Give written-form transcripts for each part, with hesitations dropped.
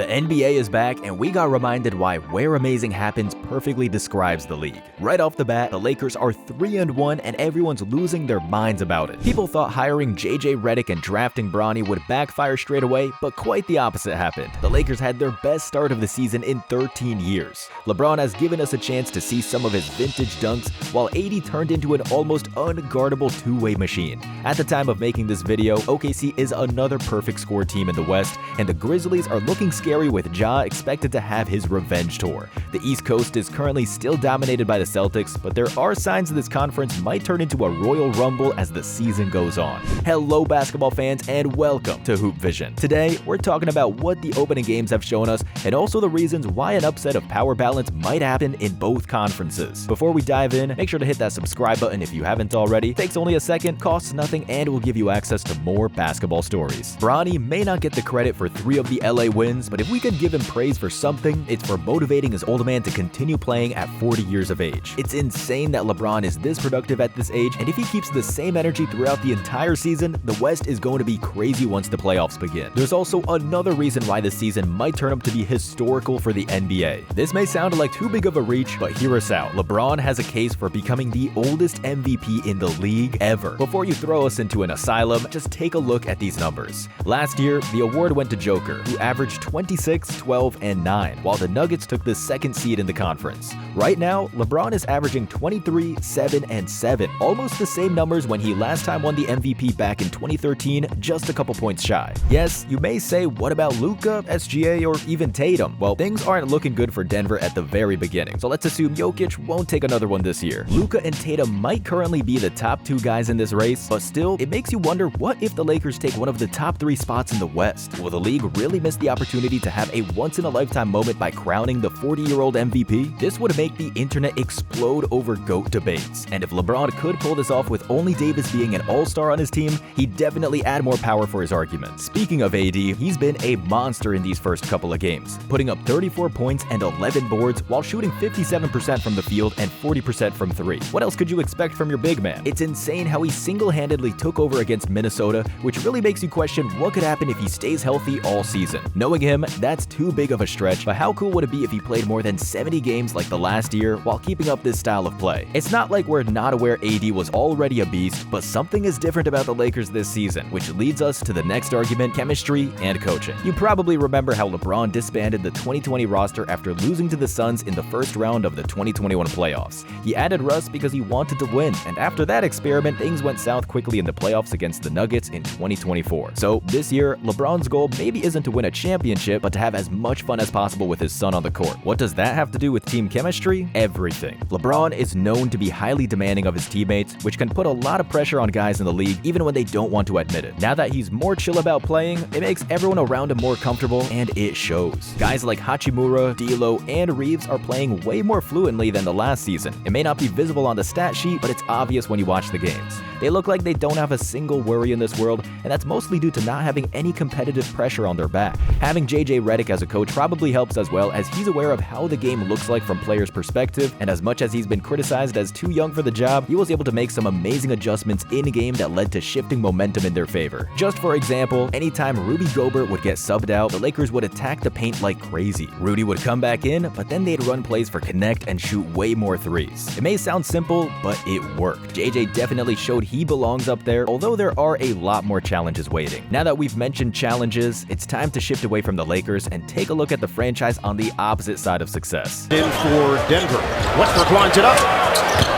The NBA is back, and we got reminded why "Where Amazing Happens" perfectly describes the league. Right off the bat, the Lakers are 3-1, and everyone's losing their minds about it. People thought hiring JJ Redick and drafting Bronny would backfire straight away, but quite the opposite happened. The Lakers had their best start of the season in 13 years. LeBron has given us a chance to see some of his vintage dunks, while AD turned into an almost unguardable two-way machine. At the time of making this video, OKC is another perfect score team in the West, and the Grizzlies are looking scary with Ja expected to have his revenge tour. The East Coast is currently still dominated by the Celtics, but there are signs that this conference might turn into a Royal Rumble as the season goes on. Hello basketball fans, and welcome to Hoop Vision. Today, we're talking about what the opening games have shown us, and also the reasons why an upset of power balance might happen in both conferences. Before we dive in, make sure to hit that subscribe button if you haven't already. Takes only a second, costs nothing, and will give you access to more basketball stories. Bronny may not get the credit for 3 of the LA wins, but if we could give him praise for something, it's for motivating his older man to continue playing at 40 years of age. It's insane that LeBron is this productive at this age, and if he keeps the same energy throughout the entire season, the West is going to be crazy once the playoffs begin. There's also another reason why this season might turn up to be historical for the NBA. This may sound like too big of a reach, but hear us out. LeBron has a case for becoming the oldest MVP in the league ever. Before you throw us into an asylum, just take a look at these numbers. Last year, the award went to Joker, who averaged 26, 12, and 9, while the Nuggets took the second seed in the conference. Right now, LeBron is averaging 23, 7, and 7, almost the same numbers when he last time won the MVP back in 2013, just a couple points shy. Yes, you may say, what about Luka, SGA, or even Tatum? Well, things aren't looking good for Denver at the very beginning, so let's assume Jokic won't take another one this year. Luka and Tatum might currently be the top 2 guys in this race, but still, it makes you wonder, what if the Lakers take one of the top 3 spots in the West? Will the league really miss the opportunity to have a once-in-a-lifetime moment by crowning the 40-year-old MVP? This would make the internet explode over GOAT debates, and if LeBron could pull this off with only Davis being an all-star on his team, he'd definitely add more power for his argument. Speaking of AD, he's been a monster in these first couple of games, putting up 34 points and 11 boards while shooting 57% from the field and 40% from 3. What else could you expect from your big man? It's insane how he single-handedly took over against Minnesota, which really makes you question what could happen if he stays healthy all season. Knowing him, that's too big of a stretch, but how cool would it be if he played more than 70 games like the last year while keeping up this style of play? It's not like we're not aware AD was already a beast, but something is different about the Lakers this season, which leads us to the next argument: chemistry and coaching. You probably remember how LeBron disbanded the 2020 roster after losing to the Suns in the first round of the 2021 playoffs. He added Russ because he wanted to win, and after that experiment, things went south quickly in the playoffs against the Nuggets in 2024. So this year, LeBron's goal maybe isn't to win a championship, but to have as much fun as possible with his son on the court. What does that have to do with team chemistry? Everything. LeBron is known to be highly demanding of his teammates, which can put a lot of pressure on guys in the league even when they don't want to admit it. Now that he's more chill about playing, it makes everyone around him more comfortable, and it shows. Guys like Hachimura, D'Lo, and Reeves are playing way more fluently than the last season. It may not be visible on the stat sheet, but it's obvious when you watch the games. They look like they don't have a single worry in this world, and that's mostly due to not having any competitive pressure on their back. Having JJ Redick as a coach probably helps as well, as he's aware of how the game looks like from players' perspective, and as much as he's been criticized as too young for the job, he was able to make some amazing adjustments in-game that led to shifting momentum in their favor. Just for example, anytime Rudy Gobert would get subbed out, the Lakers would attack the paint like crazy. Rudy would come back in, but then they'd run plays for connect and shoot way more threes. It may sound simple, but it worked. JJ definitely showed he belongs up there, although there are a lot more challenges waiting. Now that we've mentioned challenges, it's time to shift away from the Lakers and take a look at the franchise on the opposite side of success. In for Denver. Westbrook lines it up.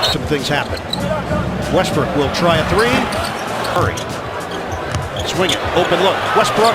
Some things happen. Westbrook will try a 3. Hurry. Swing it. Open look. Westbrook.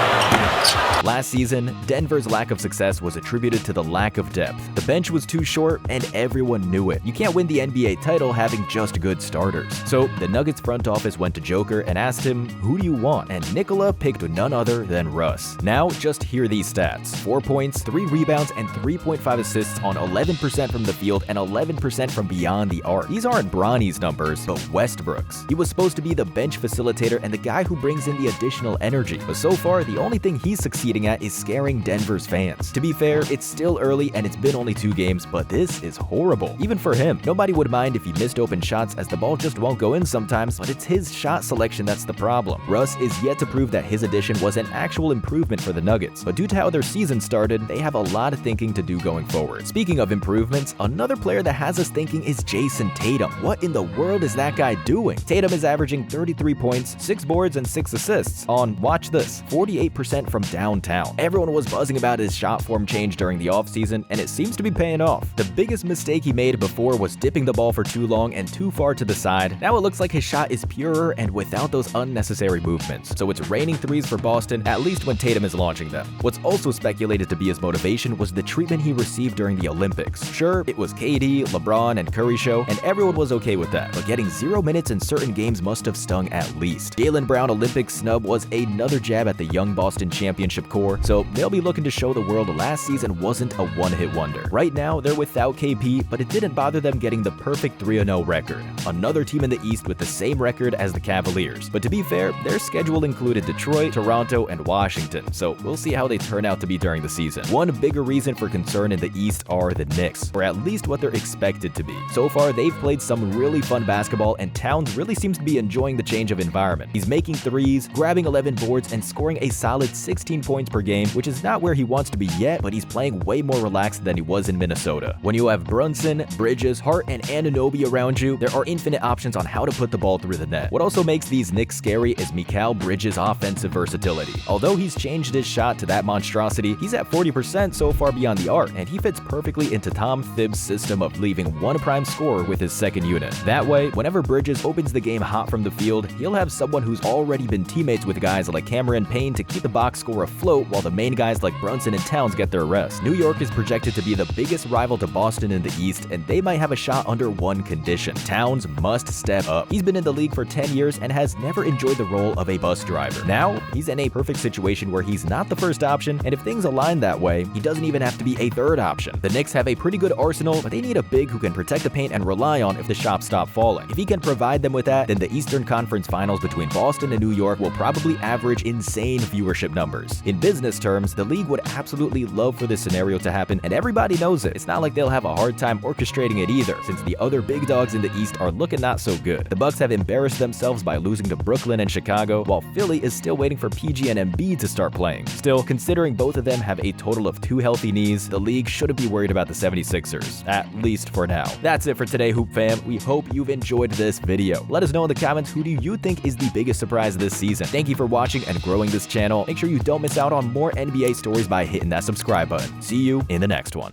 Last season, Denver's lack of success was attributed to the lack of depth. The bench was too short, and everyone knew it. You can't win the NBA title having just good starters. So the Nuggets front office went to Joker and asked him, "Who do you want?" And Nikola picked none other than Russ. Now, just hear these stats: 4 points, 3 rebounds, and 3.5 assists on 11% from the field and 11% from beyond the arc. These aren't Bronny's numbers, but Westbrook's. He was supposed to be the bench facilitator and the guy who brings in the additional energy. But so far, the only thing he's succeeded competing at is scaring Denver's fans. To be fair, it's still early and it's been only 2 games, but this is horrible. Even for him, nobody would mind if he missed open shots as the ball just won't go in sometimes, but it's his shot selection that's the problem. Russ is yet to prove that his addition was an actual improvement for the Nuggets, but due to how their season started, they have a lot of thinking to do going forward. Speaking of improvements, another player that has us thinking is Jason Tatum. What in the world is that guy doing? Tatum is averaging 33 points, 6 boards, and 6 assists on, watch this, 48% from downtown. Everyone was buzzing about his shot form change during the offseason, and it seems to be paying off. The biggest mistake he made before was dipping the ball for too long and too far to the side. Now it looks like his shot is purer and without those unnecessary movements. So it's raining threes for Boston, at least when Tatum is launching them. What's also speculated to be his motivation was the treatment he received during the Olympics. Sure, it was KD, LeBron, and Curry show, and everyone was okay with that, but getting 0 minutes in certain games must have stung at least. Jaylen Brown Olympic snub was another jab at the young Boston championship core, so they'll be looking to show the world last season wasn't a one-hit wonder. Right now, they're without KP, but it didn't bother them getting the perfect 3-0 record. Another team in the East with the same record as the Cavaliers. But to be fair, their schedule included Detroit, Toronto, and Washington, so we'll see how they turn out to be during the season. One bigger reason for concern in the East are the Knicks, or at least what they're expected to be. So far, they've played some really fun basketball, and Towns really seems to be enjoying the change of environment. He's making threes, grabbing 11 boards, and scoring a solid 16 points per game, which is not where he wants to be yet, but he's playing way more relaxed than he was in Minnesota. When you have Brunson, Bridges, Hart, and Anunoby around you, there are infinite options on how to put the ball through the net. What also makes these Knicks scary is Mikal Bridges' offensive versatility. Although he's changed his shot to that monstrosity, he's at 40% so far beyond the arc, and he fits perfectly into Tom Thibs' system of leaving one prime scorer with his second unit. That way, whenever Bridges opens the game hot from the field, he'll have someone who's already been teammates with guys like Cameron Payne to keep the box score afloat while the main guys like Brunson and Towns get their rest. New York is projected to be the biggest rival to Boston in the East, and they might have a shot under one condition. Towns must step up. He's been in the league for 10 years and has never enjoyed the role of a bus driver. Now, he's in a perfect situation where he's not the first option, and if things align that way, he doesn't even have to be a third option. The Knicks have a pretty good arsenal, but they need a big who can protect the paint and rely on if the shots stop falling. If he can provide them with that, then the Eastern Conference Finals between Boston and New York will probably average insane viewership numbers. In business terms, the league would absolutely love for this scenario to happen, and everybody knows it. It's not like they'll have a hard time orchestrating it either, since the other big dogs in the East are looking not so good. The Bucks have embarrassed themselves by losing to Brooklyn and Chicago, while Philly is still waiting for PG and Embiid to start playing. Still, considering both of them have a total of 2 healthy knees, the league shouldn't be worried about the 76ers, at least for now. That's it for today, Hoop Fam. We hope you've enjoyed this video. Let us know in the comments, who do you think is the biggest surprise this season? Thank you for watching and growing this channel. Make sure you don't miss out on more NBA stories by hitting that subscribe button. See you in the next one.